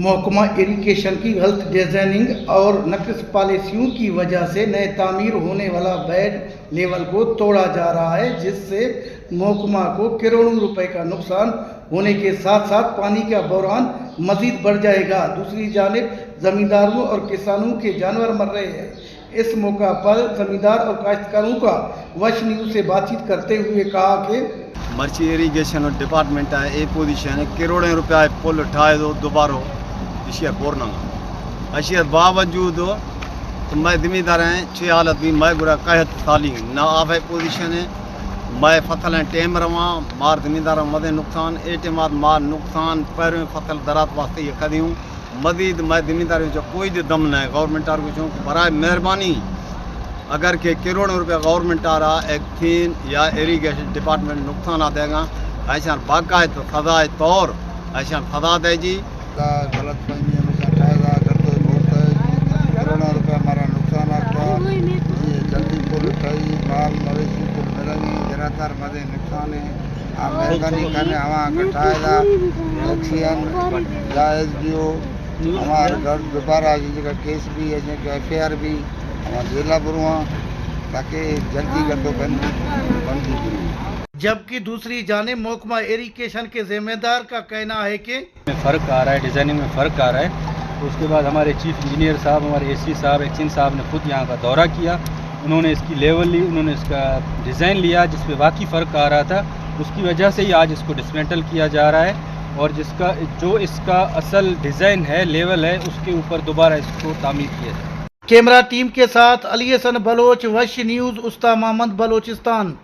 محکمہ اریگیشن کی غلط ڈیزائننگ اور ناقص پالیسیوں کی وجہ سے نئے تعمیر ہونے والا بیڈ لیول کو توڑا جا رہا ہے، جس سے محکمہ کو کروڑوں روپے کا نقصان ہونے کے ساتھ ساتھ پانی کا بحران مزید بڑھ جائے گا۔ دوسری جانب زمینداروں اور کسانوں کے جانور مر رہے ہیں۔ اس موقع پر زمیندار اور کاشتکاروں کا وش نیوز سے بات چیت کرتے ہوئے کہا کہ مرچی ایریگیشن ڈپارٹمنٹ ہے اے پوزیشن ہے کروڑیں روپیہ پل ٹھائے دو دوبارہ اشیا پورنا اشیا باوجود تو میں ذمہ دار ہیں چھ حالت بھی میں گرا قحط سالی نہ آف ہے پوزیشن ہے میں فصل ہیں ٹیم رواں مار ذمہ دار مدے نقصان اعتماد مار نقصان پر فصل درات واسطے یہ کدی ہوں مزید میں ذمہ دار جو کوئی دم نہ ہے گورنمنٹ آر کو برائے مہربانی اگر کہ کروڑوں روپے گورنمنٹ آ رہا ایکتھین یا ایریگیشن ڈپارٹمنٹ نقصان آ دے گا ایسا باقاعدہ سزائے طور ایسا سزا دے جی غلط فہمی ہمیشہ ٹھائے گا کرتے بہت ہے کروڑوں روپے ہمارا نقصان آتا یہ جلدی پل اٹھائی مال مویشی کو ملیں گی زیادہ مزے نقصان ہے آپ مہربانی کرنے ہمارا کٹھائے گا ایکسین جائز بھی ہو ہمارے گھر دوبارہ جگہ کیس بھی ہے جگہ ایف آئی آر بھی ہمارا ضلع برواں تاکہ جلدی کر دو بندی جبکہ دوسری جانب محکمہ ایریگیشن کے ذمہ دار کا کہنا ہے کہ فرق آ رہا ہے ڈیزائننگ میں فرق آ رہا ہے۔ اس کے بعد ہمارے چیف انجینئر صاحب ہمارے اے سی صاحب ایکسین صاحب نے خود یہاں کا دورہ کیا، انہوں نے اس کی لیول لی، انہوں نے اس کا ڈیزائن لیا جس پہ واقعی فرق آ رہا تھا، اس کی وجہ سے ہی آج اس کو ڈسمینٹل کیا جا رہا ہے اور جو اس کا اصل ڈیزائن ہے لیول ہے اس کے اوپر دوبارہ اس کو تعمیر کیا جائے۔ کیمرہ ٹیم کے ساتھ علی حسن بلوچ، وش نیوز، استا محمد، بلوچستان۔